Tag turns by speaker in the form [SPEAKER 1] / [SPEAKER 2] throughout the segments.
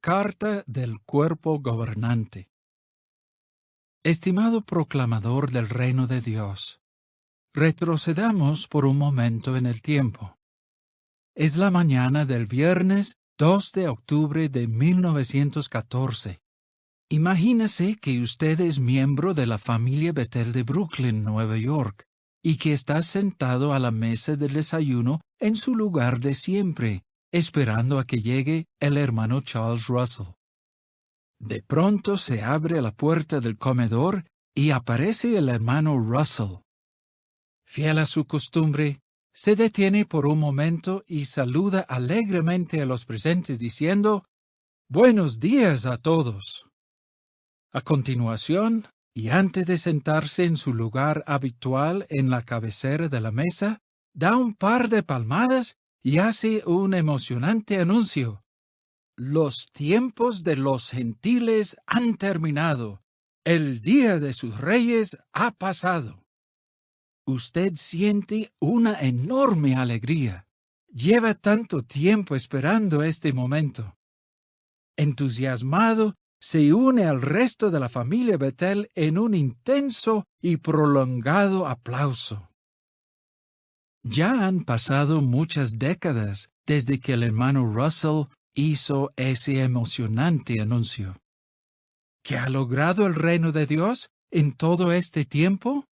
[SPEAKER 1] Carta del Cuerpo Gobernante. Estimado proclamador del reino de Dios, retrocedamos por un momento en el tiempo. Es la mañana del viernes 2 de octubre de 1914. Imagínese que usted es miembro de la familia Bethel de Brooklyn, Nueva York, y que está sentado a la mesa del desayuno en su lugar de siempre, esperando a que llegue el hermano Charles Russell. De pronto se abre la puerta del comedor y aparece el hermano Russell. Fiel a su costumbre, se detiene por un momento y saluda alegremente a los presentes diciendo: «Buenos días a todos». A continuación, y antes de sentarse en su lugar habitual en la cabecera de la mesa, da un par de palmadas y hace un emocionante anuncio. Los tiempos de los gentiles han terminado. El día de sus reyes ha pasado. Usted siente una enorme alegría. Lleva tanto tiempo esperando este momento. Entusiasmado, se une al resto de la familia Bethel en un intenso y prolongado aplauso. Ya han pasado muchas décadas desde que el hermano Russell hizo ese emocionante anuncio. ¿Qué ha logrado el reino de Dios en todo este tiempo?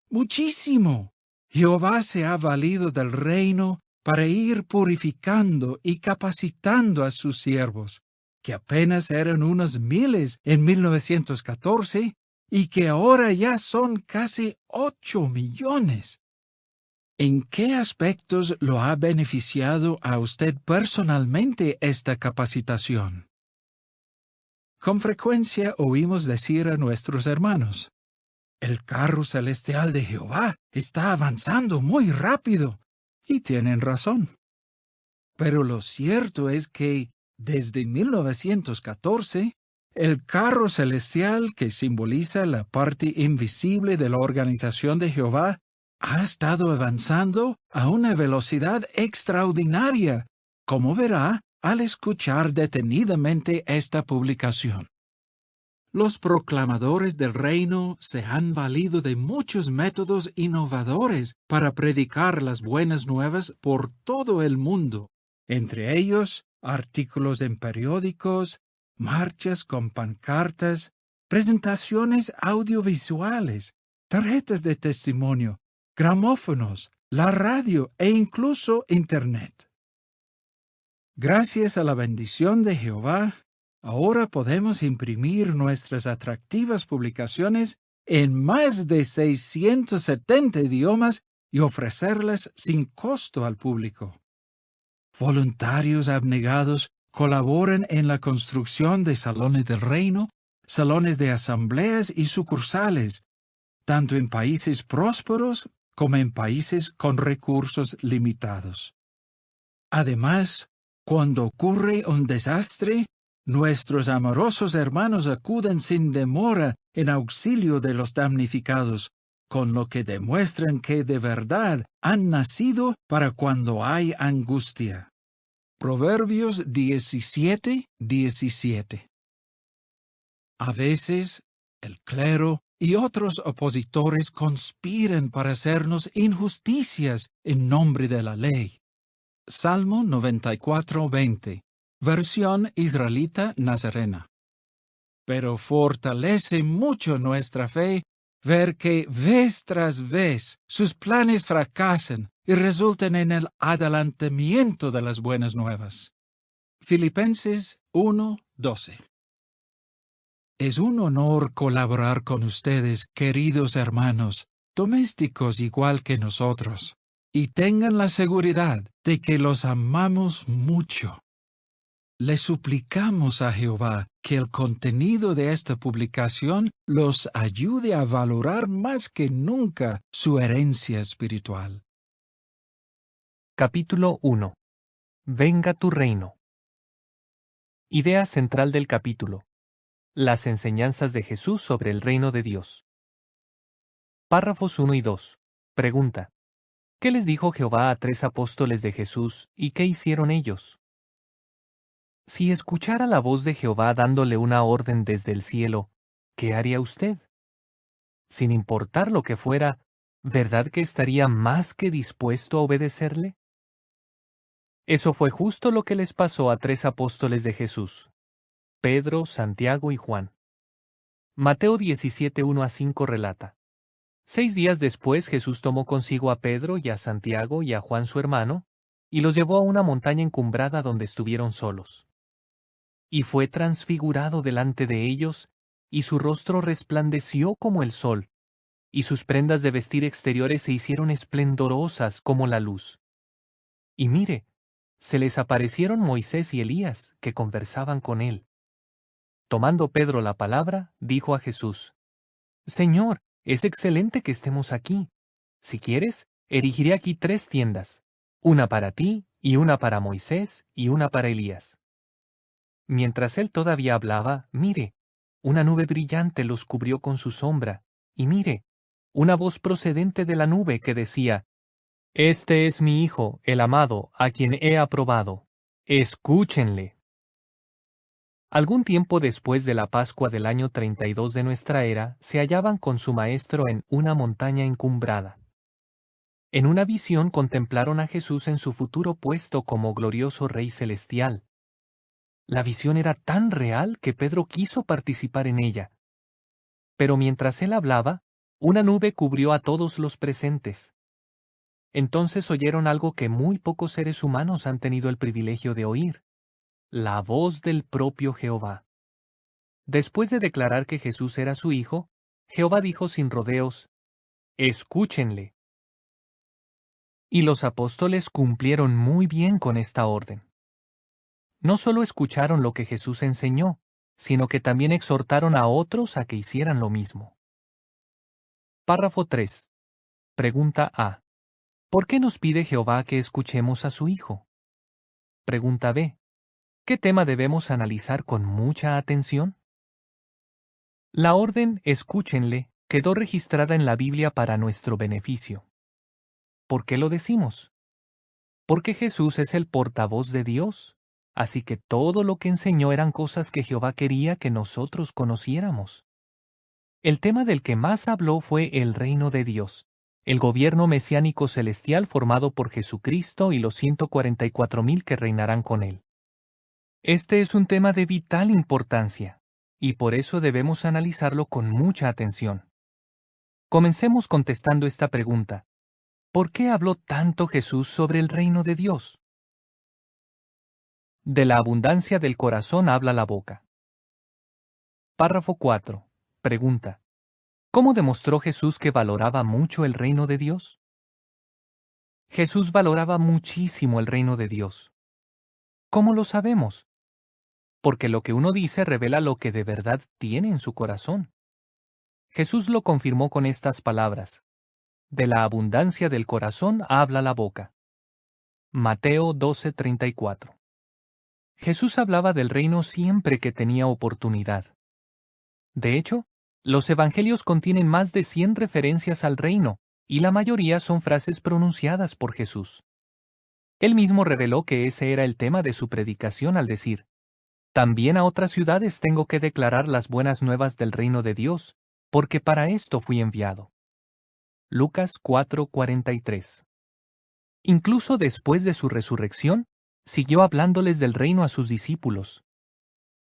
[SPEAKER 1] ¡Muchísimo! Jehová se ha valido del reino para ir purificando y capacitando a sus siervos, que apenas eran unos miles en 1914 y que ahora ya son casi 8 millones. ¿En qué aspectos lo ha beneficiado a usted personalmente esta capacitación? Con frecuencia oímos decir a nuestros hermanos: «El carro celestial de Jehová está avanzando muy rápido», y tienen razón. Pero lo cierto es que, desde 1914, el carro celestial, que simboliza la parte invisible de la organización de Jehová, ha estado avanzando a una velocidad extraordinaria, como verá al escuchar detenidamente esta publicación. Los proclamadores del reino se han valido de muchos métodos innovadores para predicar las buenas nuevas por todo el mundo, entre ellos artículos en periódicos, marchas con pancartas, presentaciones audiovisuales, tarjetas de testimonio, gramófonos, la radio e incluso Internet. Gracias a la bendición de Jehová, ahora podemos imprimir nuestras atractivas publicaciones en más de 670 idiomas y ofrecerlas sin costo al público. Voluntarios abnegados colaboran en la construcción de salones del reino, salones de asambleas y sucursales, tanto en países prósperos como en países con recursos limitados. Además, cuando ocurre un desastre, nuestros amorosos hermanos acuden sin demora en auxilio de los damnificados, con lo que demuestran que de verdad han nacido para cuando hay angustia. Proverbios 17:17. A veces, el clero y otros opositores conspiran para hacernos injusticias en nombre de la ley. Salmo 94:20, versión israelita nazarena. Pero fortalece mucho nuestra fe ver que vez tras vez sus planes fracasan y resultan en el adelantamiento de las buenas nuevas. Filipenses 1:12. Es un honor colaborar con ustedes, queridos hermanos, domésticos igual que nosotros, y tengan la seguridad de que los amamos mucho. Le suplicamos a Jehová que el contenido de esta publicación los ayude a valorar más que nunca su herencia espiritual.
[SPEAKER 2] Capítulo 1. Venga tu reino. Idea central del capítulo. Las enseñanzas de Jesús sobre el reino de Dios. Párrafos 1 y 2. Pregunta: ¿qué les dijo Jehová a 3 apóstoles de Jesús y qué hicieron ellos? Si escuchara la voz de Jehová dándole una orden desde el cielo, ¿qué haría usted? Sin importar lo que fuera, ¿verdad que estaría más que dispuesto a obedecerle? Eso fue justo lo que les pasó a 3 apóstoles de Jesús: Pedro, Santiago y Juan. Mateo 17, 1-5 relata: 6 días después Jesús tomó consigo a Pedro y a Santiago y a Juan su hermano, y los llevó a una montaña encumbrada donde estuvieron solos. Y fue transfigurado delante de ellos, y su rostro resplandeció como el sol, y sus prendas de vestir exteriores se hicieron esplendorosas como la luz. Y mire, se les aparecieron Moisés y Elías, que conversaban con él. Tomando Pedro la palabra, dijo a Jesús: Señor, es excelente que estemos aquí. Si quieres, erigiré aquí 3 tiendas, una para ti, y una para Moisés, y una para Elías. Mientras él todavía hablaba, mire, una nube brillante los cubrió con su sombra, y mire, una voz procedente de la nube que decía: Este es mi Hijo, el amado, a quien he aprobado. Escúchenle. Algún tiempo después de la Pascua del año 32 de nuestra era, se hallaban con su maestro en una montaña encumbrada. En una visión contemplaron a Jesús en su futuro puesto como glorioso Rey celestial. La visión era tan real que Pedro quiso participar en ella. Pero mientras él hablaba, una nube cubrió a todos los presentes. Entonces oyeron algo que muy pocos seres humanos han tenido el privilegio de oír: la voz del propio Jehová. Después de declarar que Jesús era su Hijo, Jehová dijo sin rodeos: Escúchenle. Y los apóstoles cumplieron muy bien con esta orden. No solo escucharon lo que Jesús enseñó, sino que también exhortaron a otros a que hicieran lo mismo. Párrafo 3. Pregunta A. ¿Por qué nos pide Jehová que escuchemos a su Hijo? Pregunta B. ¿Qué tema debemos analizar con mucha atención? La orden escúchenle quedó registrada en la Biblia para nuestro beneficio. ¿Por qué lo decimos? Porque Jesús es el portavoz de Dios, así que todo lo que enseñó eran cosas que Jehová quería que nosotros conociéramos. El tema del que más habló fue el reino de Dios, el gobierno mesiánico celestial formado por Jesucristo y los 144,000 que reinarán con él. Este es un tema de vital importancia, y por eso debemos analizarlo con mucha atención. Comencemos contestando esta pregunta: ¿por qué habló tanto Jesús sobre el reino de Dios? De la abundancia del corazón habla la boca. Párrafo 4. Pregunta: ¿cómo demostró Jesús que valoraba mucho el reino de Dios? Jesús valoraba muchísimo el reino de Dios. ¿Cómo lo sabemos? Porque lo que uno dice revela lo que de verdad tiene en su corazón. Jesús lo confirmó con estas palabras: de la abundancia del corazón habla la boca. Mateo 12:34. Jesús hablaba del reino siempre que tenía oportunidad. De hecho, los evangelios contienen más de 100 referencias al reino, y la mayoría son frases pronunciadas por Jesús. Él mismo reveló que ese era el tema de su predicación al decir: también a otras ciudades tengo que declarar las buenas nuevas del reino de Dios, porque para esto fui enviado. Lucas 4:43. Incluso después de su resurrección, siguió hablándoles del reino a sus discípulos.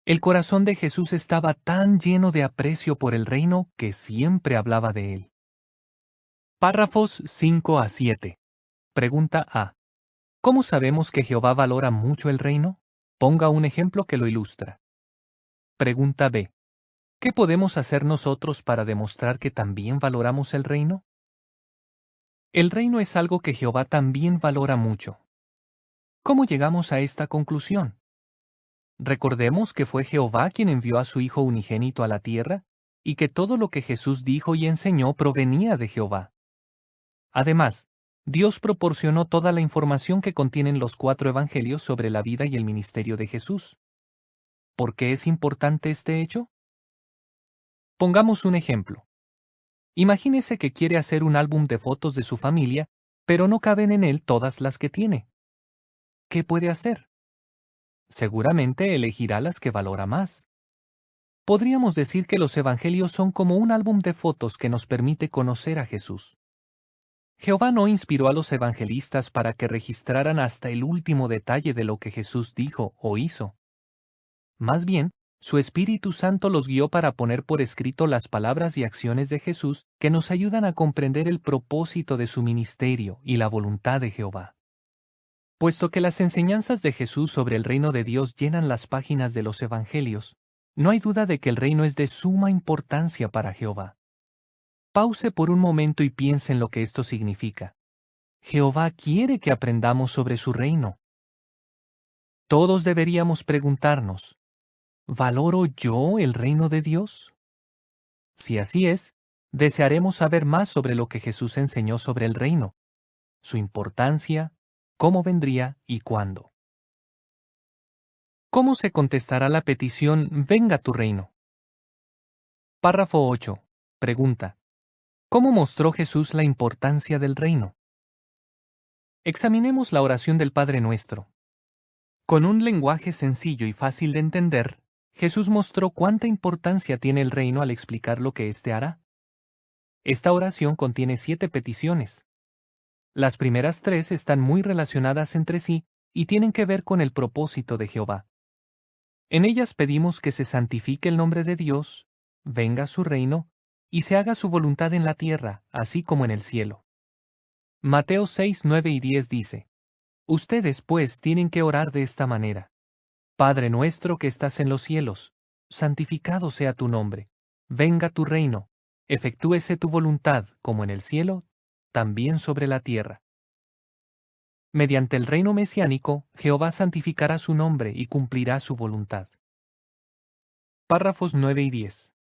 [SPEAKER 2] El corazón de Jesús estaba tan lleno de aprecio por el reino que siempre hablaba de él. Párrafos 5-7. Pregunta A. ¿Cómo sabemos que Jehová valora mucho el reino? Ponga un ejemplo que lo ilustra. Pregunta B. ¿Qué podemos hacer nosotros para demostrar que también valoramos el reino? El reino es algo que Jehová también valora mucho. ¿Cómo llegamos a esta conclusión? Recordemos que fue Jehová quien envió a su Hijo unigénito a la tierra, y que todo lo que Jesús dijo y enseñó provenía de Jehová. Además, Dios proporcionó toda la información que contienen los 4 evangelios sobre la vida y el ministerio de Jesús. ¿Por qué es importante este hecho? Pongamos un ejemplo. Imagínese que quiere hacer un álbum de fotos de su familia, pero no caben en él todas las que tiene. ¿Qué puede hacer? seguramente elegirá las que valora más. Podríamos decir que los evangelios son como un álbum de fotos que nos permite conocer a Jesús. Jehová no inspiró a los evangelistas para que registraran hasta el último detalle de lo que Jesús dijo o hizo. Más bien, su Espíritu Santo los guió para poner por escrito las palabras y acciones de Jesús que nos ayudan a comprender el propósito de su ministerio y la voluntad de Jehová. Puesto que las enseñanzas de Jesús sobre el reino de Dios llenan las páginas de los evangelios, no hay duda de que el reino es de suma importancia para Jehová. Pause por un momento y piense en lo que esto significa. Jehová quiere que aprendamos sobre su reino. Todos deberíamos preguntarnos, ¿valoro yo el reino de Dios? Si así es, desearemos saber más sobre lo que Jesús enseñó sobre el reino, su importancia, cómo vendría y cuándo. ¿Cómo se contestará la petición «Venga tu reino»? Párrafo 8. Pregunta. ¿Cómo mostró Jesús la importancia del reino? Examinemos la oración del Padre Nuestro. Con un lenguaje sencillo y fácil de entender, Jesús mostró cuánta importancia tiene el reino al explicar lo que éste hará. Esta oración contiene 7 peticiones. Las primeras 3 están muy relacionadas entre sí y tienen que ver con el propósito de Jehová. En ellas pedimos que se santifique el nombre de Dios, venga su reino, y se haga su voluntad en la tierra, así como en el cielo. Mateo 6, 9 y 10 dice: Ustedes, pues, tienen que orar de esta manera. Padre nuestro que estás en los cielos, santificado sea tu nombre. Venga tu reino, efectúese tu voluntad, como en el cielo, también sobre la tierra. Mediante el reino mesiánico, Jehová santificará su nombre y cumplirá su voluntad. Párrafos 9 y 10.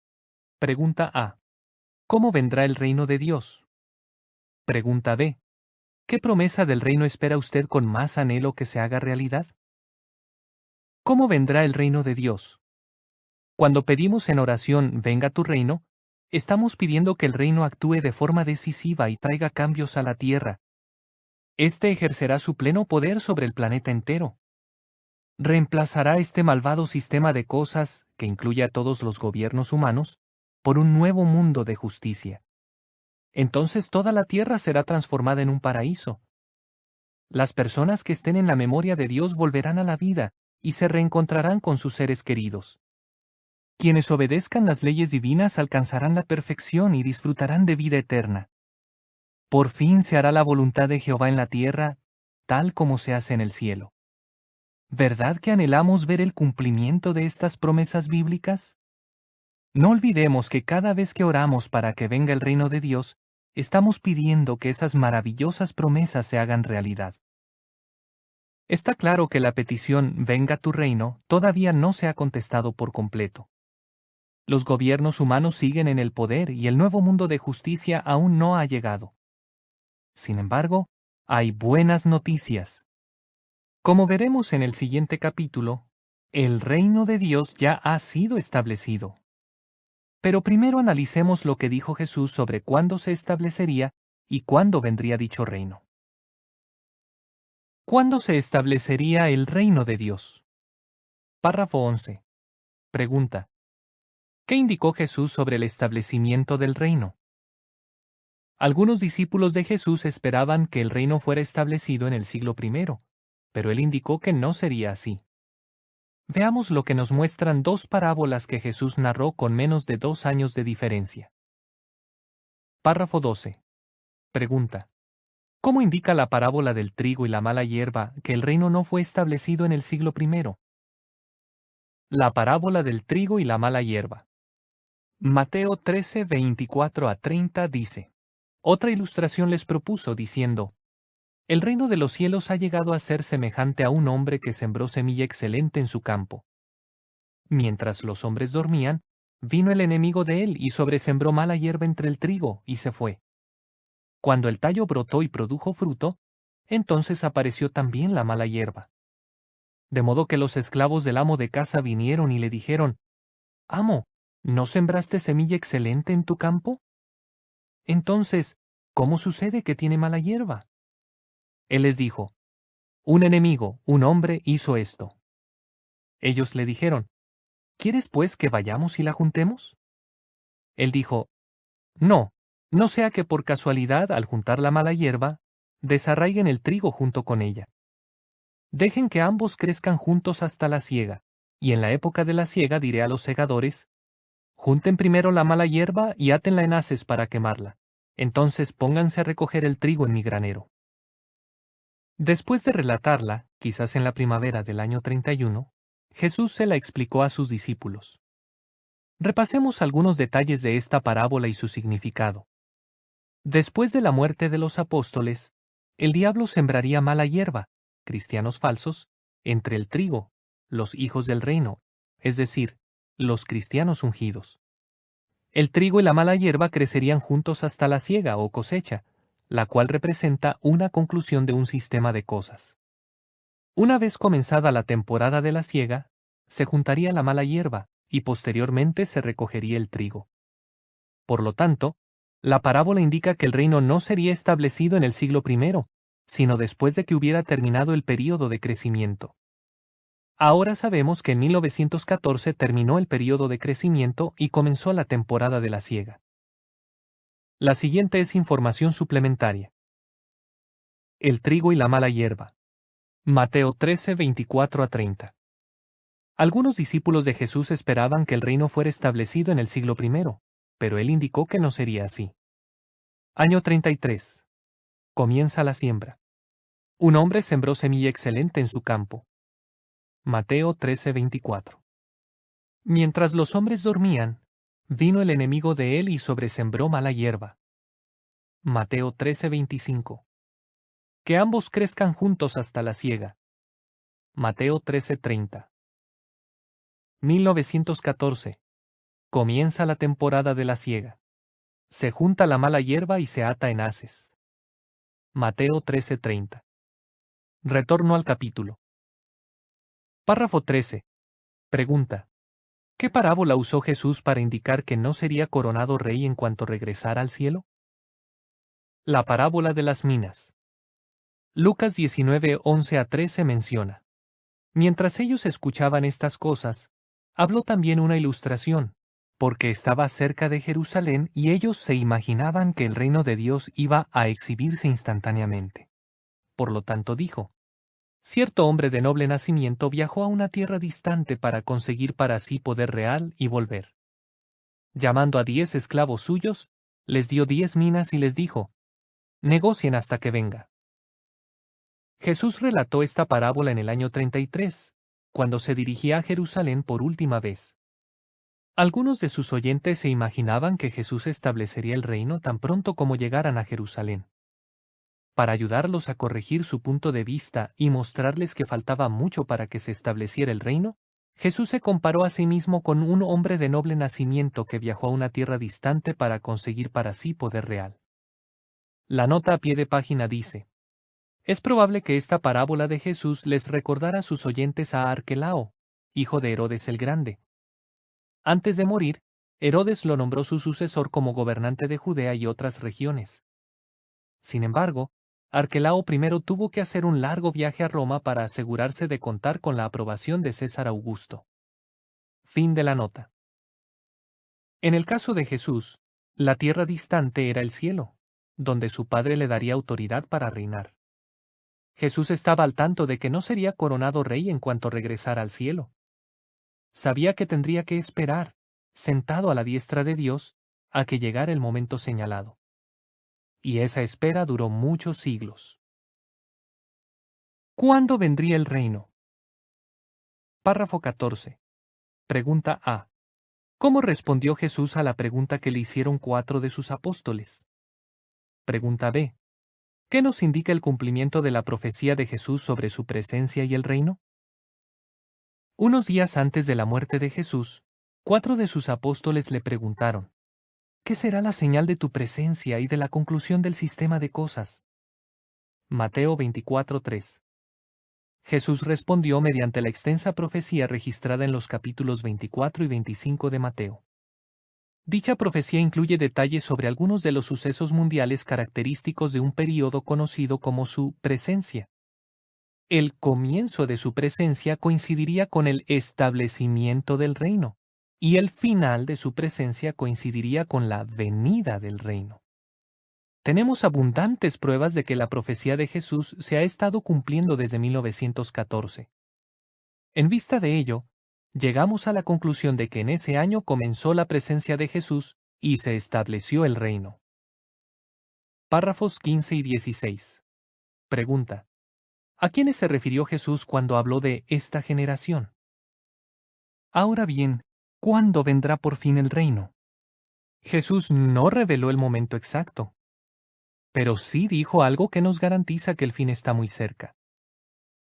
[SPEAKER 2] Pregunta A. ¿Cómo vendrá el reino de Dios? Pregunta B. ¿Qué promesa del reino espera usted con más anhelo que se haga realidad? ¿Cómo vendrá el reino de Dios? Cuando pedimos en oración «Venga tu reino», estamos pidiendo que el reino actúe de forma decisiva y traiga cambios a la tierra. Este ejercerá su pleno poder sobre el planeta entero. Reemplazará este malvado sistema de cosas, que incluye a todos los gobiernos humanos, por un nuevo mundo de justicia. Entonces toda la tierra será transformada en un paraíso. Las personas que estén en la memoria de Dios volverán a la vida y se reencontrarán con sus seres queridos. Quienes obedezcan las leyes divinas alcanzarán la perfección y disfrutarán de vida eterna. Por fin se hará la voluntad de Jehová en la tierra, tal como se hace en el cielo. ¿Verdad que anhelamos ver el cumplimiento de estas promesas bíblicas? No olvidemos que cada vez que oramos para que venga el reino de Dios, estamos pidiendo que esas maravillosas promesas se hagan realidad. Está claro que la petición «Venga tu reino» todavía no se ha contestado por completo. Los gobiernos humanos siguen en el poder y el nuevo mundo de justicia aún no ha llegado. Sin embargo, hay buenas noticias. Como veremos en el siguiente capítulo, el reino de Dios ya ha sido establecido. Pero primero analicemos lo que dijo Jesús sobre cuándo se establecería y cuándo vendría dicho reino. ¿Cuándo se establecería el reino de Dios? Párrafo 11. Pregunta. ¿Qué indicó Jesús sobre el establecimiento del reino? Algunos discípulos de Jesús esperaban que el reino fuera establecido en el siglo I, pero él indicó que no sería así. Veamos lo que nos muestran 2 parábolas que Jesús narró con menos de 2 años de diferencia. Párrafo 12. Pregunta. ¿Cómo indica la parábola del trigo y la mala hierba que el reino no fue establecido en el siglo I? La parábola del trigo y la mala hierba. Mateo 13, 24 a 30 dice: Otra ilustración les propuso, diciendo: El reino de los cielos ha llegado a ser semejante a un hombre que sembró semilla excelente en su campo. Mientras los hombres dormían, vino el enemigo de él y sobresembró mala hierba entre el trigo, y se fue. Cuando el tallo brotó y produjo fruto, entonces apareció también la mala hierba. De modo que los esclavos del amo de casa vinieron y le dijeron: Amo, ¿no sembraste semilla excelente en tu campo? Entonces, ¿cómo sucede que tiene mala hierba? Él les dijo: Un enemigo, un hombre, hizo esto. Ellos le dijeron, ¿quieres pues que vayamos y la juntemos? Él dijo, no, no sea que por casualidad al juntar la mala hierba, desarraiguen el trigo junto con ella. Dejen que ambos crezcan juntos hasta la siega, y en la época de la siega diré a los segadores, junten primero la mala hierba y átenla en haces para quemarla. Entonces pónganse a recoger el trigo en mi granero. Después de relatarla, quizás en la primavera del año 31, Jesús se la explicó a sus discípulos. Repasemos algunos detalles de esta parábola y su significado. Después de la muerte de los apóstoles, el diablo sembraría mala hierba, cristianos falsos, entre el trigo, los hijos del reino, es decir, los cristianos ungidos. El trigo y la mala hierba crecerían juntos hasta la siega o cosecha, la cual representa una conclusión de un sistema de cosas. Una vez comenzada la temporada de la siega, se juntaría la mala hierba y posteriormente se recogería el trigo. Por lo tanto, la parábola indica que el reino no sería establecido en el siglo I, sino después de que hubiera terminado el período de crecimiento. Ahora sabemos que en 1914 terminó el período de crecimiento y comenzó la temporada de la siega. La siguiente es información suplementaria. El trigo y la mala hierba. Mateo 13, 24-30. Algunos discípulos de Jesús esperaban que el reino fuera establecido en el siglo I, pero él indicó que no sería así. Año 33. Comienza la siembra. Un hombre sembró semilla excelente en su campo. Mateo 13:24. Mientras los hombres dormían, vino el enemigo de él y sobresembró mala hierba. Mateo 13:25. Que ambos crezcan juntos hasta la siega. Mateo 13:30. 1914. Comienza la temporada de la siega. Se junta la mala hierba y se ata en haces. Mateo 13:30. Retorno al capítulo. Párrafo 13. Pregunta. ¿Qué parábola usó Jesús para indicar que no sería coronado rey en cuanto regresara al cielo? La parábola de las minas. Lucas 19:11-13 menciona. Mientras ellos escuchaban estas cosas, habló también una ilustración, porque estaba cerca de Jerusalén y ellos se imaginaban que el reino de Dios iba a exhibirse instantáneamente. Por lo tanto dijo, cierto hombre de noble nacimiento viajó a una tierra distante para conseguir para sí poder real y volver. Llamando a 10 esclavos suyos, les dio 10 minas y les dijo, negocien hasta que venga. Jesús relató esta parábola en el año 33, cuando se dirigía a Jerusalén por última vez. Algunos de sus oyentes se imaginaban que Jesús establecería el reino tan pronto como llegaran a Jerusalén. Para ayudarlos a corregir su punto de vista y mostrarles que faltaba mucho para que se estableciera el reino, Jesús se comparó a sí mismo con un hombre de noble nacimiento que viajó a una tierra distante para conseguir para sí poder real. La nota a pie de página dice, es probable que esta parábola de Jesús les recordara a sus oyentes a Arquelao, hijo de Herodes el Grande. Antes de morir, Herodes lo nombró su sucesor como gobernante de Judea y otras regiones. Sin embargo, Arquelao primero tuvo que hacer un largo viaje a Roma para asegurarse de contar con la aprobación de César Augusto. Fin de la nota. En el caso de Jesús, la tierra distante era el cielo, donde su Padre le daría autoridad para reinar. Jesús estaba al tanto de que no sería coronado rey en cuanto regresara al cielo. Sabía que tendría que esperar, sentado a la diestra de Dios, a que llegara el momento señalado. Y esa espera duró muchos siglos. ¿Cuándo vendría el reino? Párrafo 14. Pregunta A. ¿Cómo respondió Jesús a la pregunta que le hicieron 4 de sus apóstoles? Pregunta B. ¿Qué nos indica el cumplimiento de la profecía de Jesús sobre su presencia y el reino? Unos días antes de la muerte de Jesús, 4 de sus apóstoles le preguntaron, ¿qué será la señal de tu presencia y de la conclusión del sistema de cosas? Mateo 24:3. Jesús respondió mediante la extensa profecía registrada en los capítulos 24 y 25 de Mateo. Dicha profecía incluye detalles sobre algunos de los sucesos mundiales característicos de un período conocido como su presencia. el comienzo de su presencia coincidiría con el establecimiento del reino, y el final de su presencia coincidiría con la venida del reino. Tenemos abundantes pruebas de que la profecía de Jesús se ha estado cumpliendo desde 1914. En vista de ello, llegamos a la conclusión de que en ese año comenzó la presencia de Jesús y se estableció el reino. Párrafos 15 y 16. Pregunta: ¿a quiénes se refirió Jesús cuando habló de esta generación? Ahora bien, ¿cuándo vendrá por fin el reino? Jesús no reveló el momento exacto, pero sí dijo algo que nos garantiza que el fin está muy cerca.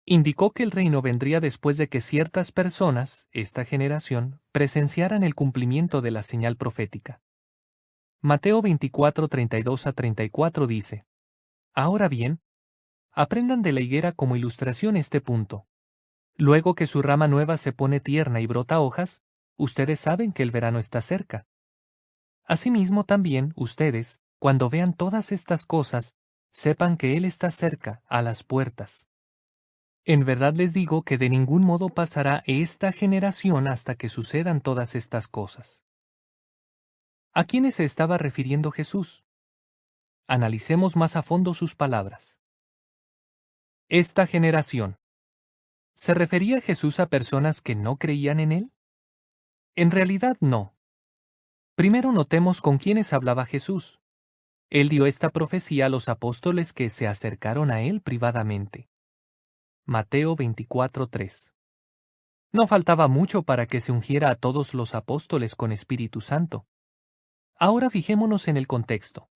[SPEAKER 2] Indicó que el reino vendría después de que ciertas personas, esta generación, presenciaran el cumplimiento de la señal profética. Mateo 24, 32 a 34 dice: Ahora bien, aprendan de la higuera como ilustración este punto. Luego que su rama nueva se pone tierna y brota hojas, ustedes saben que el verano está cerca. Asimismo también ustedes, cuando vean todas estas cosas, sepan que Él está cerca, a las puertas. En verdad les digo que de ningún modo pasará esta generación hasta que sucedan todas estas cosas. ¿A quiénes se estaba refiriendo Jesús? Analicemos más a fondo sus palabras. Esta generación. ¿Se refería Jesús a personas que no creían en Él? En realidad no. Primero notemos con quiénes hablaba Jesús. Él dio esta profecía a los apóstoles que se acercaron a Él privadamente. Mateo 24:3. No faltaba mucho para que se ungiera a todos los apóstoles con Espíritu Santo. Ahora fijémonos en el contexto.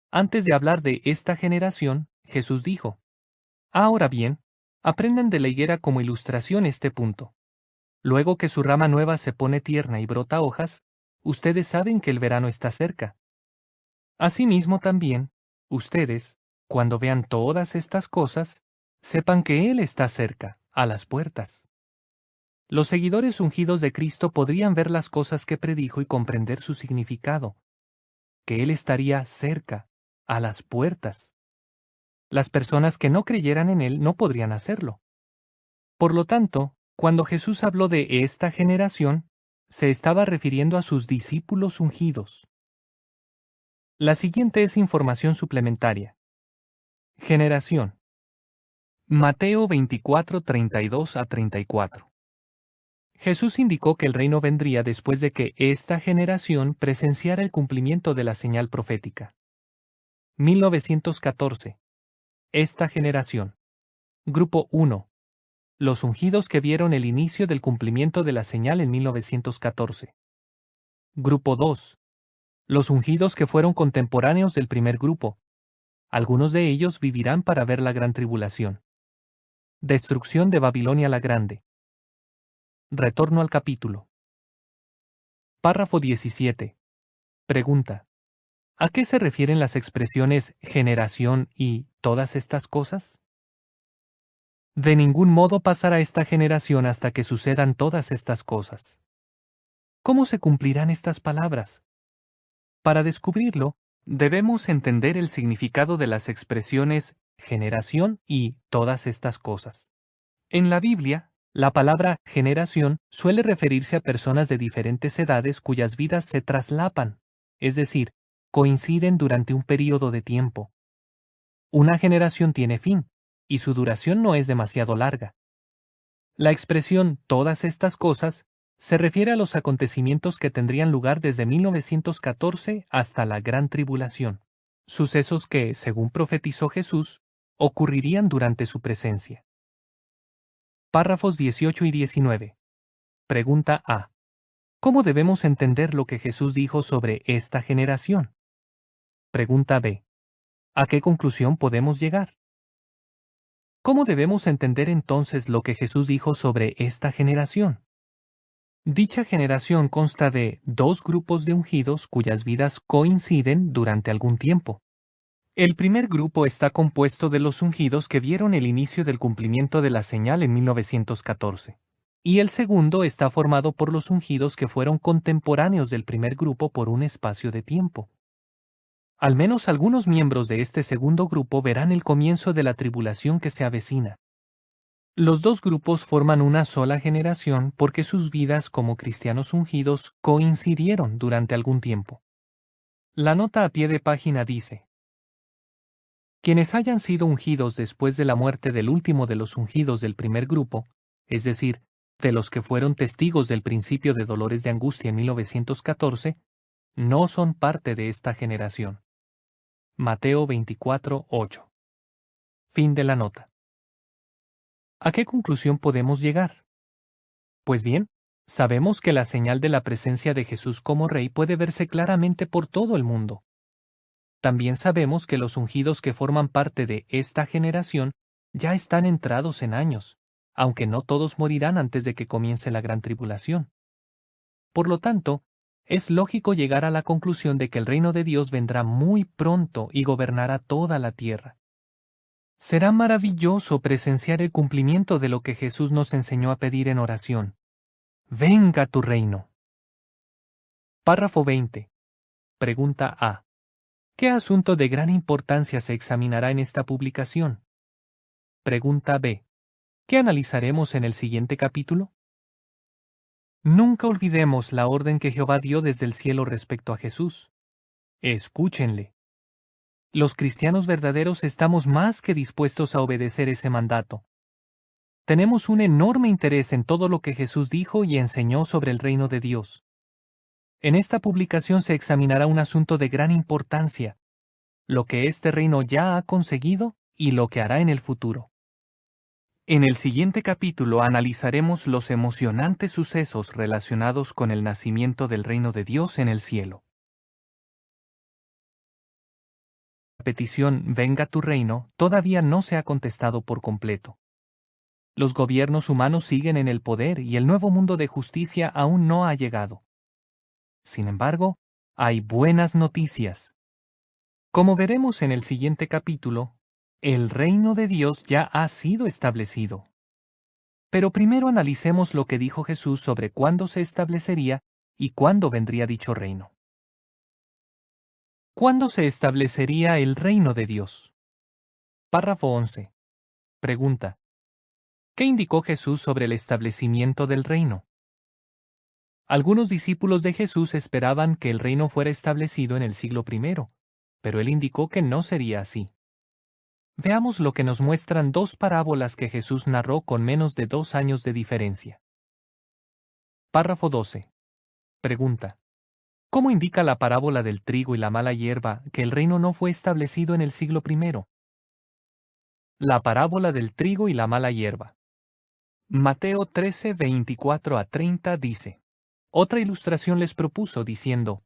[SPEAKER 2] Antes de hablar de esta generación, Jesús dijo: Ahora bien, aprendan de la higuera como ilustración este punto. Luego que su rama nueva se pone tierna y brota hojas, ustedes saben que el verano está cerca. Asimismo también, ustedes, cuando vean todas estas cosas, sepan que Él está cerca, a las puertas. Los seguidores ungidos de Cristo podrían ver las cosas que predijo y comprender su significado, que Él estaría cerca, a las puertas. Las personas que no creyeran en Él no podrían hacerlo. Por lo tanto, cuando Jesús habló de esta generación, se estaba refiriendo a sus discípulos ungidos. La siguiente es información suplementaria. Generación. Mateo 24, 32 a 34. Jesús indicó que el reino vendría después de que esta generación presenciara el cumplimiento de la señal profética. 1914. Esta generación. Grupo 1. Los ungidos que vieron el inicio del cumplimiento de la señal en 1914. Grupo 2. Los ungidos que fueron contemporáneos del primer grupo. Algunos de ellos vivirán para ver la gran tribulación. Destrucción de Babilonia la Grande. Retorno al capítulo. Párrafo 17. Pregunta: ¿a qué se refieren las expresiones generación y todas estas cosas? De ningún modo pasará esta generación hasta que sucedan todas estas cosas. ¿Cómo se cumplirán estas palabras? Para descubrirlo, debemos entender el significado de las expresiones generación y todas estas cosas. En la Biblia, la palabra generación suele referirse a personas de diferentes edades cuyas vidas se traslapan, es decir, coinciden durante un período de tiempo. Una generación tiene fin, y su duración no es demasiado larga. La expresión todas estas cosas se refiere a los acontecimientos que tendrían lugar desde 1914 hasta la Gran Tribulación, sucesos que, según profetizó Jesús, ocurrirían durante su presencia. Párrafos 18 y 19. Pregunta A. ¿Cómo debemos entender lo que Jesús dijo sobre esta generación? Pregunta B. ¿A qué conclusión podemos llegar? ¿Cómo debemos entender entonces lo que Jesús dijo sobre esta generación? Dicha generación consta de dos grupos de ungidos cuyas vidas coinciden durante algún tiempo. El primer grupo está compuesto de los ungidos que vieron el inicio del cumplimiento de la señal en 1914, y el segundo está formado por los ungidos que fueron contemporáneos del primer grupo por un espacio de tiempo. Al menos algunos miembros de este segundo grupo verán el comienzo de la tribulación que se avecina, Los dos grupos forman una sola generación porque sus vidas como cristianos ungidos coincidieron durante algún tiempo. La nota a pie de página dice: quienes hayan sido ungidos después de la muerte del último de los ungidos del primer grupo, es decir, de los que fueron testigos del principio de dolores de angustia en 1914, no son parte de esta generación. Mateo 24:8. Fin de la nota. ¿A qué conclusión podemos llegar? Pues bien, sabemos que la señal de la presencia de Jesús como Rey puede verse claramente por todo el mundo. También sabemos que los ungidos que forman parte de esta generación ya están entrados en años, aunque no todos morirán antes de que comience la gran tribulación. Por lo tanto, es lógico llegar a la conclusión de que el reino de Dios vendrá muy pronto y gobernará toda la tierra. Será maravilloso presenciar el cumplimiento de lo que Jesús nos enseñó a pedir en oración. Venga tu reino. Párrafo 20. Pregunta A. ¿Qué asunto de gran importancia se examinará en esta publicación? Pregunta B. ¿Qué analizaremos en el siguiente capítulo? Nunca olvidemos la orden que Jehová dio desde el cielo respecto a Jesús. Escúchenle. Los cristianos verdaderos estamos más que dispuestos a obedecer ese mandato. Tenemos un enorme interés en todo lo que Jesús dijo y enseñó sobre el reino de Dios. En esta publicación se examinará un asunto de gran importancia, lo que este reino ya ha conseguido y lo que hará en el futuro. En el siguiente capítulo analizaremos los emocionantes sucesos relacionados con el nacimiento del reino de Dios en el cielo. La petición «Venga tu reino» todavía no se ha contestado por completo. Los gobiernos humanos siguen en el poder y el nuevo mundo de justicia aún no ha llegado. Sin embargo, hay buenas noticias. Como veremos en el siguiente capítulo, el reino de Dios ya ha sido establecido. Pero primero analicemos lo que dijo Jesús sobre cuándo se establecería y cuándo vendría dicho reino. ¿Cuándo se establecería el reino de Dios? Párrafo 11. Pregunta: ¿qué indicó Jesús sobre el establecimiento del reino? Algunos discípulos de Jesús esperaban que el reino fuera establecido en el siglo I, pero él indicó que no sería así. Veamos lo que nos muestran dos parábolas que Jesús narró con menos de 2 años de diferencia. Párrafo 12. Pregunta: ¿cómo indica la parábola del trigo y la mala hierba que el reino no fue establecido en el siglo I? La parábola del trigo y la mala hierba. Mateo 13, 24 a 30 dice: otra ilustración les propuso, diciendo: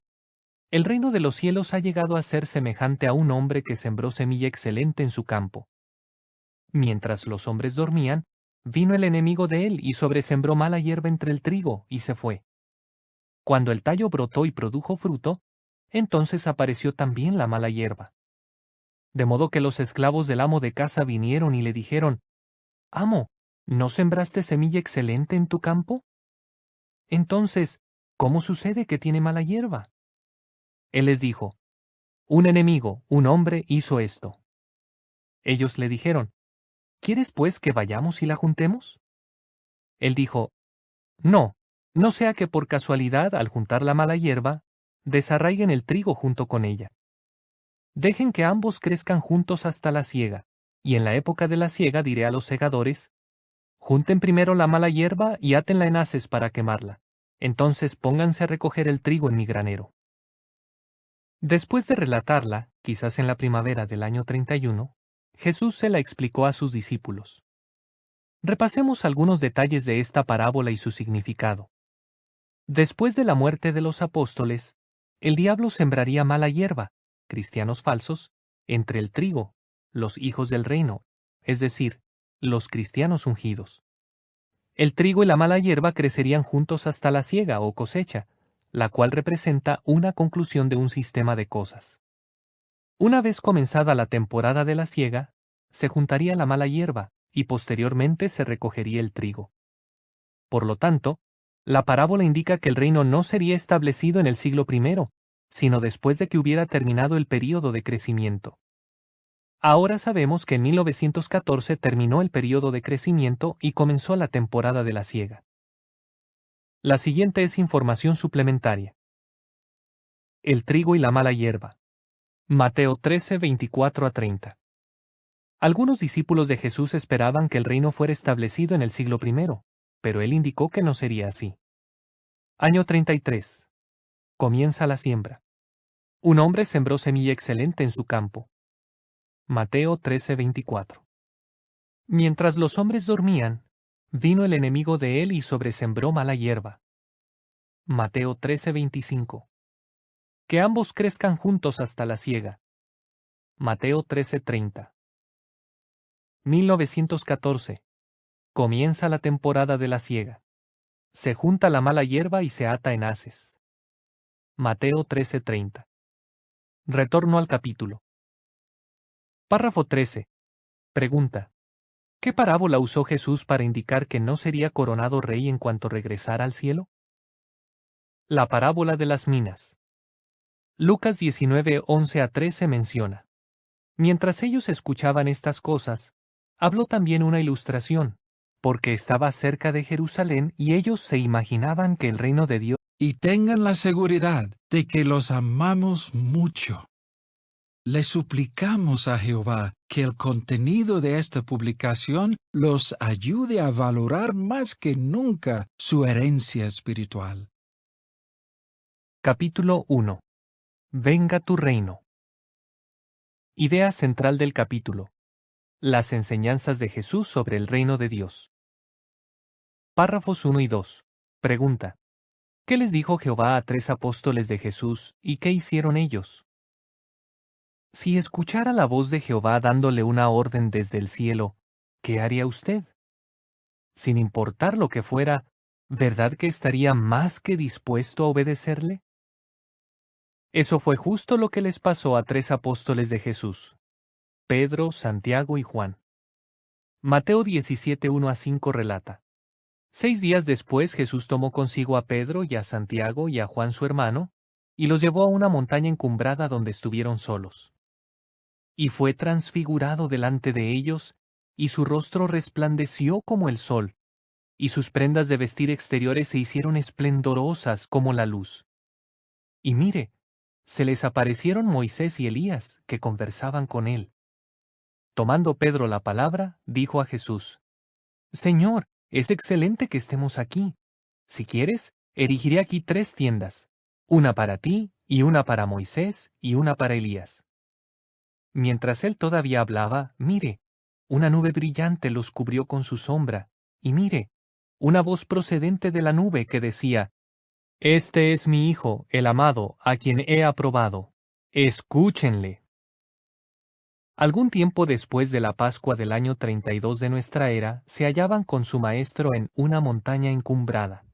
[SPEAKER 2] el reino de los cielos ha llegado a ser semejante a un hombre que sembró semilla excelente en su campo. Mientras los hombres dormían, vino el enemigo de él y sobresembró mala hierba entre el trigo, y se fue. Cuando el tallo brotó y produjo fruto, entonces apareció también la mala hierba. De modo que los esclavos del amo de casa vinieron y le dijeron: Amo, ¿no sembraste semilla excelente en tu campo? Entonces, ¿cómo sucede que tiene mala hierba? Él les dijo: un enemigo, un hombre, hizo esto. Ellos le dijeron: ¿quieres pues que vayamos y la juntemos? Él dijo: no, no sea que por casualidad, al juntar la mala hierba, desarraiguen el trigo junto con ella. Dejen que ambos crezcan juntos hasta la siega, y en la época de la siega diré a los segadores: junten primero la mala hierba y átenla en haces para quemarla. Entonces pónganse a recoger el trigo en mi granero. Después de relatarla, quizás en la primavera del año 31, Jesús se la explicó a sus discípulos. Repasemos algunos detalles de esta parábola y su significado. Después de la muerte de los apóstoles, el diablo sembraría mala hierba, cristianos falsos, entre el trigo, los hijos del reino, es decir, los cristianos ungidos. El trigo y la mala hierba crecerían juntos hasta la siega o cosecha, la cual representa una conclusión de un sistema de cosas. Una vez comenzada la temporada de la siega, se juntaría la mala hierba y posteriormente se recogería el trigo. Por lo tanto, la parábola indica que el reino no sería establecido en el siglo I, sino después de que hubiera terminado el período de crecimiento. Ahora sabemos que en 1914 terminó el periodo de crecimiento y comenzó la temporada de la siega. La siguiente es información suplementaria. El trigo y la mala hierba. Mateo 13, 24 a 30. Algunos discípulos de Jesús esperaban que el reino fuera establecido en el siglo I, pero él indicó que no sería así. Año 33. Comienza la siembra. Un hombre sembró semilla excelente en su campo. Mateo 13, 24. Mientras los hombres dormían, vino el enemigo de él y sobresembró mala hierba. Mateo 13, 25. Que ambos crezcan juntos hasta la siega. Mateo 13, 30. 1914. Comienza la temporada de la siega. Se junta la mala hierba y se ata en haces. Mateo 13:30. Retorno al capítulo. Párrafo 13. Pregunta. ¿Qué parábola usó Jesús para indicar que no sería coronado rey en cuanto regresara al cielo? La parábola de las minas. Lucas 19:11 a 13 menciona. Mientras ellos escuchaban estas cosas, habló también una ilustración, porque estaba cerca de Jerusalén y ellos se imaginaban que el reino de Dios.
[SPEAKER 1] Y tengan la seguridad de que los amamos mucho. Le suplicamos a Jehová que el contenido de esta publicación los ayude a valorar más que nunca su herencia espiritual.
[SPEAKER 2] Capítulo 1. Venga tu reino. Idea central del capítulo. Las enseñanzas de Jesús sobre el reino de Dios. Párrafos 1 y 2. Pregunta. ¿Qué les dijo Jehová a 3 apóstoles de Jesús y qué hicieron ellos? Si escuchara la voz de Jehová dándole una orden desde el cielo, ¿qué haría usted? Sin importar lo que fuera, ¿verdad que estaría más que dispuesto a obedecerle? Eso fue justo lo que les pasó a 3 apóstoles de Jesús: Pedro, Santiago y Juan. Mateo 17, 1 a 5 relata. 6 días después Jesús tomó consigo a Pedro y a Santiago y a Juan su hermano, y los llevó a una montaña encumbrada donde estuvieron solos. Y fue transfigurado delante de ellos, y su rostro resplandeció como el sol, y sus prendas de vestir exteriores se hicieron esplendorosas como la luz. Y mire, se les aparecieron Moisés y Elías, que conversaban con él. Tomando Pedro la palabra, dijo a Jesús: Señor, es excelente que estemos aquí. Si quieres, erigiré aquí 3 tiendas, una para ti, y una para Moisés, y una para Elías. Mientras él todavía hablaba, mire, una nube brillante los cubrió con su sombra, y mire, una voz procedente de la nube que decía: Este es mi Hijo, el amado, a quien he aprobado. Escúchenle. Algún tiempo después de la Pascua del año 32 de nuestra era, se hallaban con su maestro en una montaña encumbrada.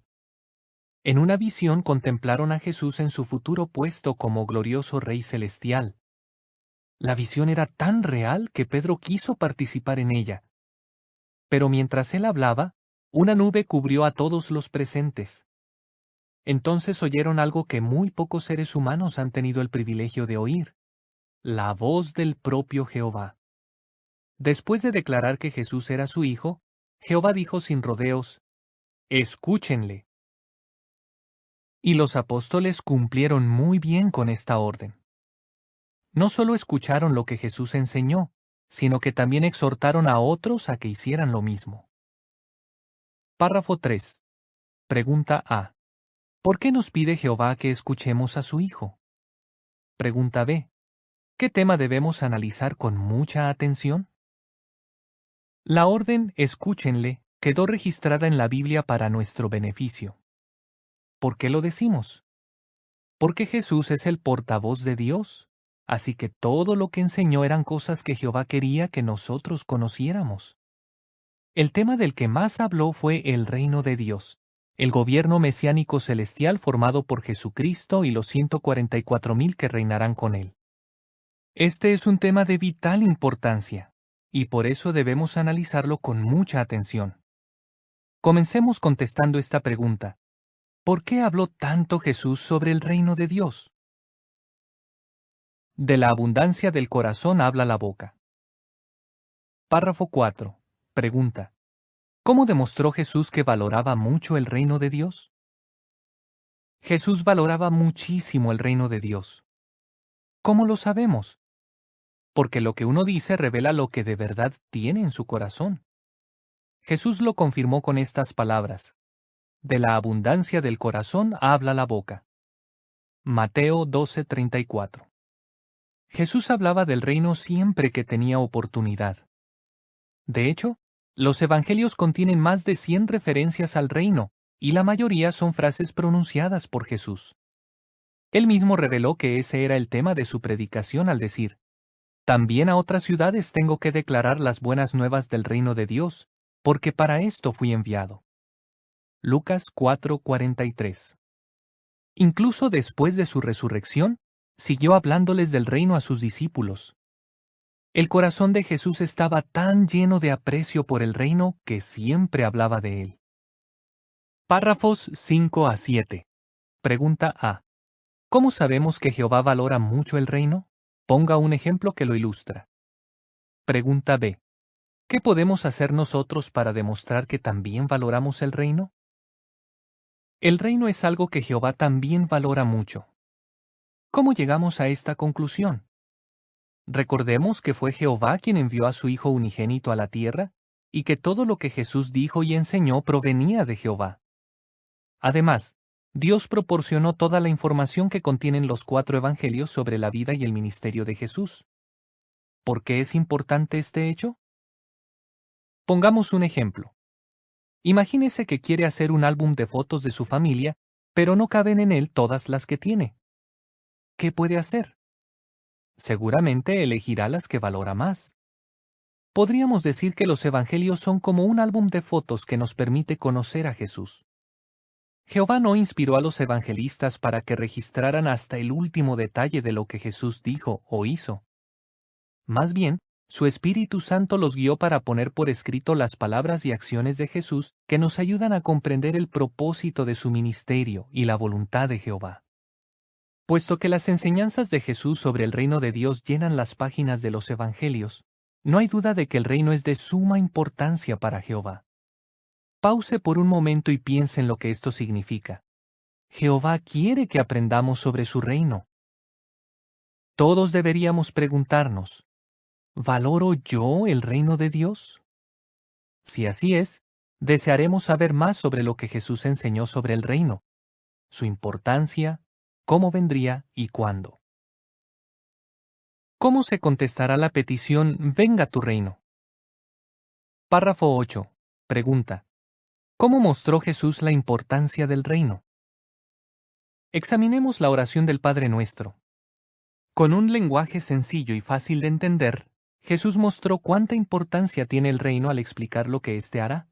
[SPEAKER 2] En una visión contemplaron a Jesús en su futuro puesto como glorioso Rey celestial. La visión era tan real que Pedro quiso participar en ella. Pero mientras él hablaba, una nube cubrió a todos los presentes. Entonces oyeron algo que muy pocos seres humanos han tenido el privilegio de oír: la voz del propio Jehová. Después de declarar que Jesús era su Hijo, Jehová dijo sin rodeos: Escúchenle. Y los apóstoles cumplieron muy bien con esta orden. No solo escucharon lo que Jesús enseñó, sino que también exhortaron a otros a que hicieran lo mismo. Párrafo 3. Pregunta A. ¿Por qué nos pide Jehová que escuchemos a su Hijo? Pregunta B. ¿Qué tema debemos analizar con mucha atención? La orden escúchenle quedó registrada en la Biblia para nuestro beneficio. ¿Por qué lo decimos? Porque Jesús es el portavoz de Dios, así que todo lo que enseñó eran cosas que Jehová quería que nosotros conociéramos. El tema del que más habló fue el reino de Dios, el gobierno mesiánico celestial formado por Jesucristo y los 144,000 que reinarán con él. Este es un tema de vital importancia, y por eso debemos analizarlo con mucha atención. Comencemos contestando esta pregunta: ¿por qué habló tanto Jesús sobre el reino de Dios? De la abundancia del corazón habla la boca. Párrafo 4. Pregunta. ¿Cómo demostró Jesús que valoraba mucho el reino de Dios? Jesús valoraba muchísimo el reino de Dios. ¿Cómo lo sabemos? Porque lo que uno dice revela lo que de verdad tiene en su corazón. Jesús lo confirmó con estas palabras. De la abundancia del corazón habla la boca. Mateo 12:34. Jesús hablaba del reino siempre que tenía oportunidad. De hecho, los evangelios contienen más de 100 referencias al reino, y la mayoría son frases pronunciadas por Jesús. Él mismo reveló que ese era el tema de su predicación al decir, «También a otras ciudades tengo que declarar las buenas nuevas del reino de Dios, porque para esto fui enviado». Lucas 4:43. Incluso después de su resurrección, siguió hablándoles del reino a sus discípulos. El corazón de Jesús estaba tan lleno de aprecio por el reino que siempre hablaba de él. Párrafos 5 a 7. Pregunta A. ¿Cómo sabemos que Jehová valora mucho el reino? Ponga un ejemplo que lo ilustra. Pregunta B. ¿Qué podemos hacer nosotros para demostrar que también valoramos el reino? El reino es algo que Jehová también valora mucho. ¿Cómo llegamos a esta conclusión? Recordemos que fue Jehová quien envió a su Hijo unigénito a la tierra, y que todo lo que Jesús dijo y enseñó provenía de Jehová. Además, Dios proporcionó toda la información que contienen los 4 evangelios sobre la vida y el ministerio de Jesús. ¿Por qué es importante este hecho? Pongamos un ejemplo. Imagínese que quiere hacer un álbum de fotos de su familia, pero no caben en él todas las que tiene. ¿Qué puede hacer? Seguramente elegirá las que valora más. Podríamos decir que los evangelios son como un álbum de fotos que nos permite conocer a Jesús. Jehová no inspiró a los evangelistas para que registraran hasta el último detalle de lo que Jesús dijo o hizo. Más bien, su Espíritu Santo los guió para poner por escrito las palabras y acciones de Jesús que nos ayudan a comprender el propósito de su ministerio y la voluntad de Jehová. Puesto que las enseñanzas de Jesús sobre el reino de Dios llenan las páginas de los evangelios, no hay duda de que el reino es de suma importancia para Jehová. Pause por un momento y piense en lo que esto significa. Jehová quiere que aprendamos sobre su reino. Todos deberíamos preguntarnos, ¿valoro yo el reino de Dios? Si así es, desearemos saber más sobre lo que Jesús enseñó sobre el reino, su importancia, cómo vendría y cuándo. ¿Cómo se contestará la petición «Venga tu reino»? Párrafo 8. Pregunta. ¿Cómo mostró Jesús la importancia del reino? Examinemos la oración del Padre Nuestro. Con un lenguaje sencillo y fácil de entender, Jesús mostró cuánta importancia tiene el reino al explicar lo que éste hará.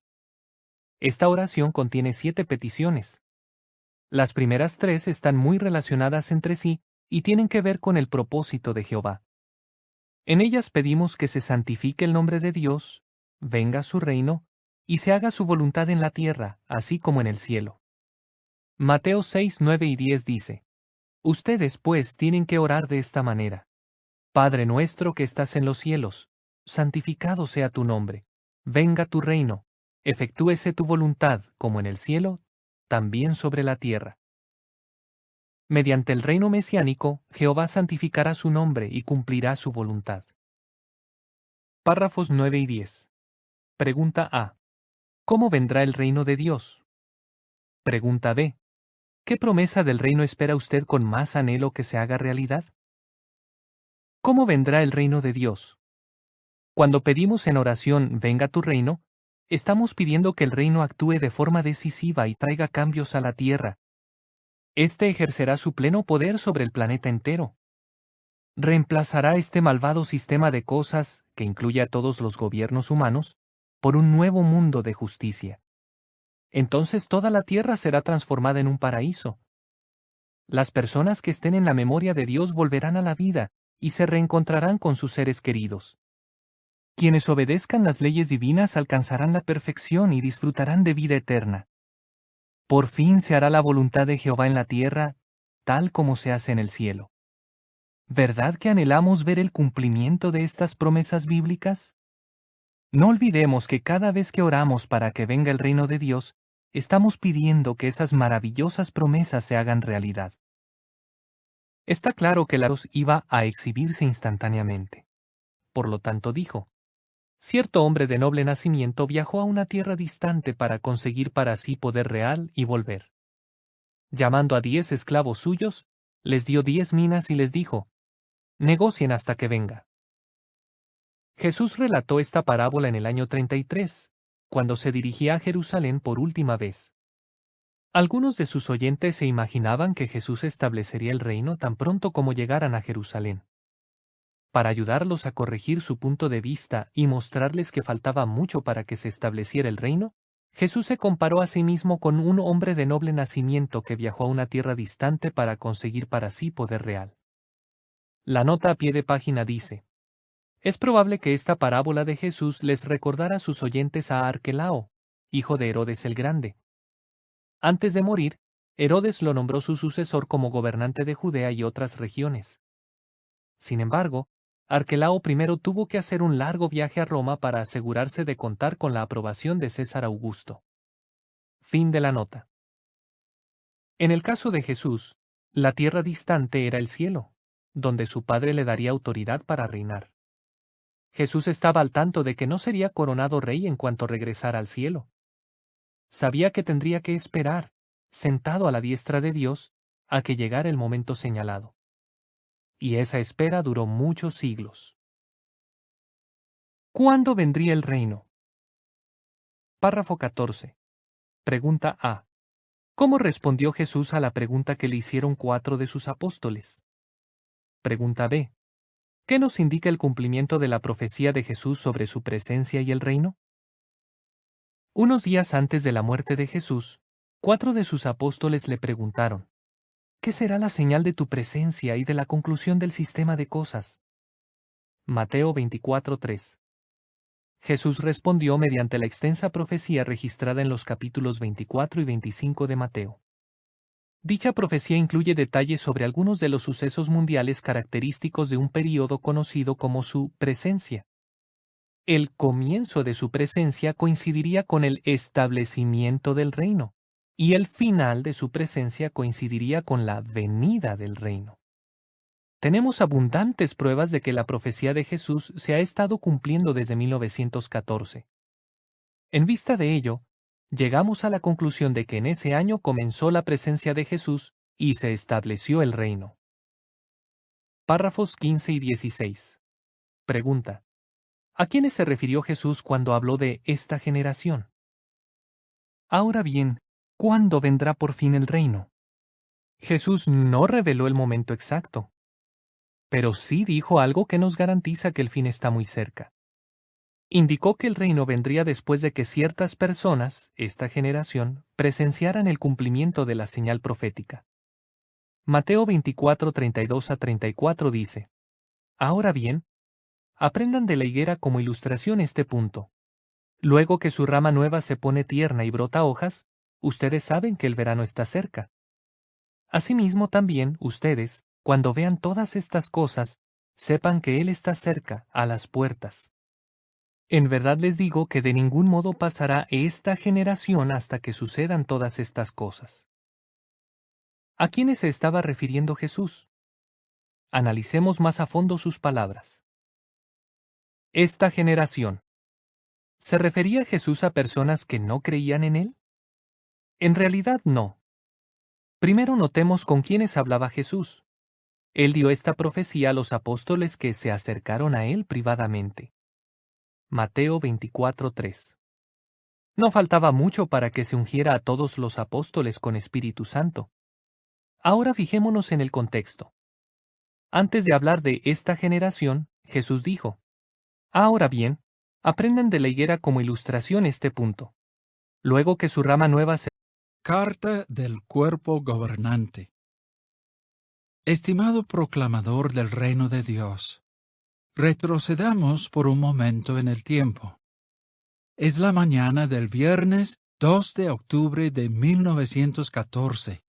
[SPEAKER 2] Esta oración contiene 7 peticiones. Las primeras 3 están muy relacionadas entre sí y tienen que ver con el propósito de Jehová. En ellas pedimos que se santifique el nombre de Dios, venga su reino, y se haga su voluntad en la tierra, así como en el cielo. Mateo 6, 9 y 10 dice, Ustedes, pues, tienen que orar de esta manera. Padre nuestro que estás en los cielos, santificado sea tu nombre. Venga tu reino, efectúese tu voluntad, como en el cielo, también sobre la tierra. Mediante el reino mesiánico, Jehová santificará su nombre y cumplirá su voluntad. Párrafos 9 y 10. Pregunta A. ¿Cómo vendrá el reino de Dios? Pregunta B. ¿Qué promesa del reino espera usted con más anhelo que se haga realidad? ¿Cómo vendrá el reino de Dios? Cuando pedimos en oración «Venga tu reino», estamos pidiendo que el reino actúe de forma decisiva y traiga cambios a la tierra. Este ejercerá su pleno poder sobre el planeta entero. Reemplazará este malvado sistema de cosas, que incluye a todos los gobiernos humanos, por un nuevo mundo de justicia. Entonces toda la tierra será transformada en un paraíso. Las personas que estén en la memoria de Dios volverán a la vida y se reencontrarán con sus seres queridos. Quienes obedezcan las leyes divinas alcanzarán la perfección y disfrutarán de vida eterna. Por fin se hará la voluntad de Jehová en la tierra, tal como se hace en el cielo. ¿Verdad que anhelamos ver el cumplimiento de estas promesas bíblicas? No olvidemos que cada vez que oramos para que venga el reino de Dios, estamos pidiendo que esas maravillosas promesas se hagan realidad. Está claro que la luz iba a exhibirse instantáneamente. Por lo tanto dijo, cierto hombre de noble nacimiento viajó a una tierra distante para conseguir para sí poder real y volver. Llamando a 10 esclavos suyos, les dio 10 minas y les dijo, negocien hasta que venga. Jesús relató esta parábola en el año 33, cuando se dirigía a Jerusalén por última vez. Algunos de sus oyentes se imaginaban que Jesús establecería el reino tan pronto como llegaran a Jerusalén. Para ayudarlos a corregir su punto de vista y mostrarles que faltaba mucho para que se estableciera el reino, Jesús se comparó a sí mismo con un hombre de noble nacimiento que viajó a una tierra distante para conseguir para sí poder real. La nota a pie de página dice, es probable que esta parábola de Jesús les recordara a sus oyentes a Arquelao, hijo de Herodes el Grande. Antes de morir, Herodes lo nombró su sucesor como gobernante de Judea y otras regiones. Sin embargo, Arquelao primero tuvo que hacer un largo viaje a Roma para asegurarse de contar con la aprobación de César Augusto. Fin de la nota. En el caso de Jesús, la tierra distante era el cielo, donde su Padre le daría autoridad para reinar. Jesús estaba al tanto de que no sería coronado rey en cuanto regresara al cielo. Sabía que tendría que esperar, sentado a la diestra de Dios, a que llegara el momento señalado. Y esa espera duró muchos siglos. ¿Cuándo vendría el reino? Párrafo 14. Pregunta A. ¿Cómo respondió Jesús a la pregunta que le hicieron 4 de sus apóstoles? Pregunta B. ¿Qué nos indica el cumplimiento de la profecía de Jesús sobre su presencia y el reino? Unos días antes de la muerte de Jesús, 4 de sus apóstoles le preguntaron, ¿qué será la señal de tu presencia y de la conclusión del sistema de cosas? Mateo 24:3. Jesús respondió mediante la extensa profecía registrada en los capítulos 24 y 25 de Mateo. Dicha profecía incluye detalles sobre algunos de los sucesos mundiales característicos de un período conocido como su presencia. El comienzo de su presencia coincidiría con el establecimiento del reino, y el final de su presencia coincidiría con la venida del reino. Tenemos abundantes pruebas de que la profecía de Jesús se ha estado cumpliendo desde 1914. En vista de ello, llegamos a la conclusión de que en ese año comenzó la presencia de Jesús y se estableció el reino. Párrafos 15 y 16. Pregunta. ¿A quiénes se refirió Jesús cuando habló de esta generación? Ahora bien, ¿cuándo vendrá por fin el reino? Jesús no reveló el momento exacto, pero sí dijo algo que nos garantiza que el fin está muy cerca. Indicó que el reino vendría después de que ciertas personas, esta generación, presenciaran el cumplimiento de la señal profética. Mateo 24:32-34 dice, ahora bien, aprendan de la higuera como ilustración este punto. Luego que su rama nueva se pone tierna y brota hojas, ustedes saben que el verano está cerca. Asimismo también, ustedes, cuando vean todas estas cosas, sepan que Él está cerca, a las puertas. En verdad les digo que de ningún modo pasará esta generación hasta que sucedan todas estas cosas. ¿A quiénes se estaba refiriendo Jesús? Analicemos más a fondo sus palabras. Esta generación. ¿Se refería Jesús a personas que no creían en Él? En realidad no. Primero notemos con quiénes hablaba Jesús. Él dio esta profecía a los apóstoles que se acercaron a Él privadamente. Mateo 24:3. No faltaba mucho para que se ungiera a todos los apóstoles con Espíritu Santo. Ahora fijémonos en el contexto. Antes de hablar de esta generación, Jesús dijo, ahora bien, aprendan de la higuera como ilustración este punto. Luego que su rama nueva se...
[SPEAKER 1] Carta del cuerpo gobernante. Estimado proclamador del reino de Dios, retrocedamos por un momento en el tiempo. Es la mañana del viernes 2 de octubre de 1914.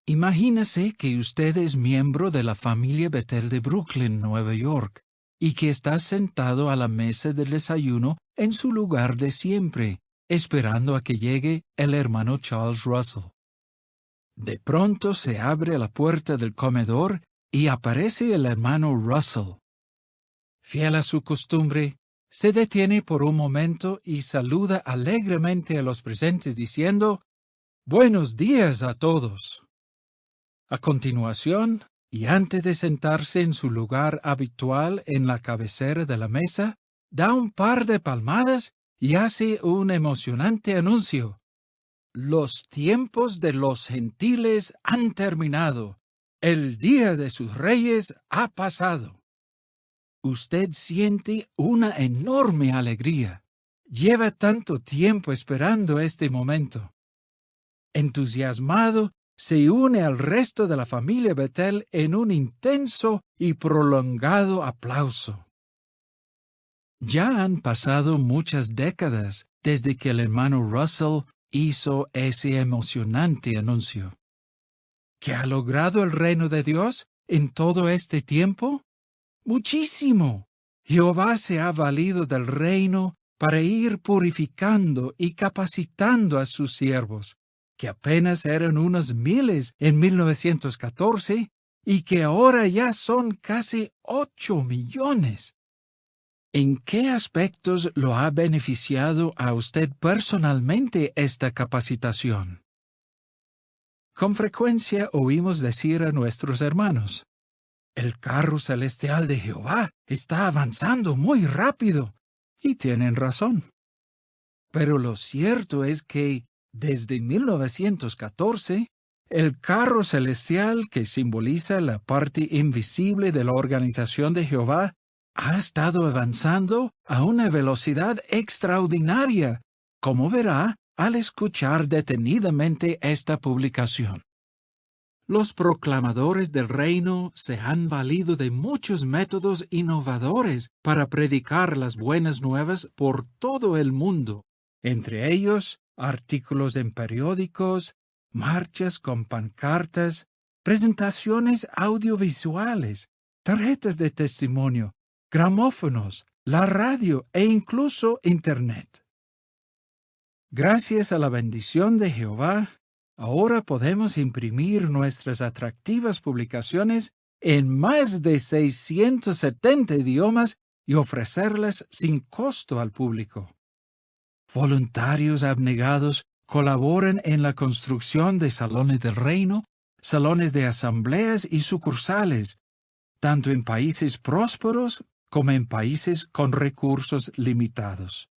[SPEAKER 1] Imagínese que usted es miembro de la familia Bethel de Brooklyn, Nueva York, y que está sentado a la mesa del desayuno en su lugar de siempre, esperando a que llegue el hermano Charles Russell. De pronto se abre la puerta del comedor y aparece el hermano Russell. Fiel a su costumbre, se detiene por un momento y saluda alegremente a los presentes diciendo: «Buenos días a todos». A continuación, y antes de sentarse en su lugar habitual en la cabecera de la mesa, da un par de palmadas y hace un emocionante anuncio. «Los tiempos de los gentiles han terminado. El día de sus reyes ha pasado». Usted siente una enorme alegría. Lleva tanto tiempo esperando este momento. Entusiasmado, se une al resto de la familia Bethel en un intenso y prolongado aplauso. Ya han pasado muchas décadas desde que el hermano Russell hizo ese emocionante anuncio. ¿Qué ha logrado el reino de Dios en todo este tiempo? Muchísimo. Jehová se ha valido del reino para ir purificando y capacitando a sus siervos, que apenas eran unos miles en 1914 y que ahora ya son casi 8 millones. ¿En qué aspectos lo ha beneficiado a usted personalmente esta capacitación? Con frecuencia oímos decir a nuestros hermanos: «El carro celestial de Jehová está avanzando muy rápido», y tienen razón. Pero lo cierto es que, desde 1914, el carro celestial, que simboliza la parte invisible de la organización de Jehová, ha estado avanzando a una velocidad extraordinaria, como verá al escuchar detenidamente esta publicación. Los proclamadores del reino se han valido de muchos métodos innovadores para predicar las buenas nuevas por todo el mundo, entre ellos artículos en periódicos, marchas con pancartas, presentaciones audiovisuales, tarjetas de testimonio, gramófonos, la radio e incluso Internet. Gracias a la bendición de Jehová, ahora podemos imprimir nuestras atractivas publicaciones en más de 670 idiomas y ofrecerlas sin costo al público. Voluntarios abnegados colaboran en la construcción de salones del reino, salones de asambleas y sucursales, tanto en países prósperos como en países con recursos limitados.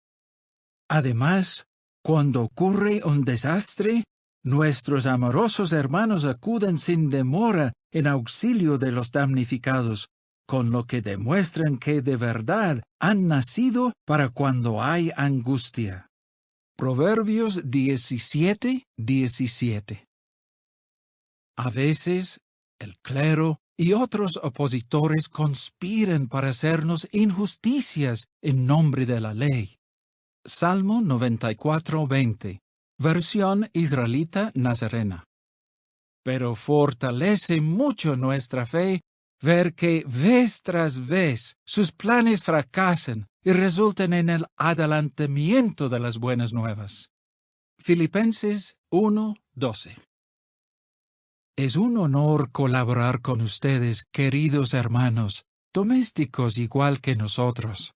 [SPEAKER 1] Además, cuando ocurre un desastre, nuestros amorosos hermanos acuden sin demora en auxilio de los damnificados, con lo que demuestran que de verdad han nacido para cuando hay angustia. Proverbios 17:17. A veces, el clero y otros opositores conspiran para hacernos injusticias en nombre de la ley. Salmo 94:20, versión israelita nazarena. Pero fortalece mucho nuestra fe ver que vez tras vez sus planes fracasan y resultan en el adelantamiento de las buenas nuevas. Filipenses 1:12. Es un honor colaborar con ustedes, queridos hermanos, domésticos igual que nosotros.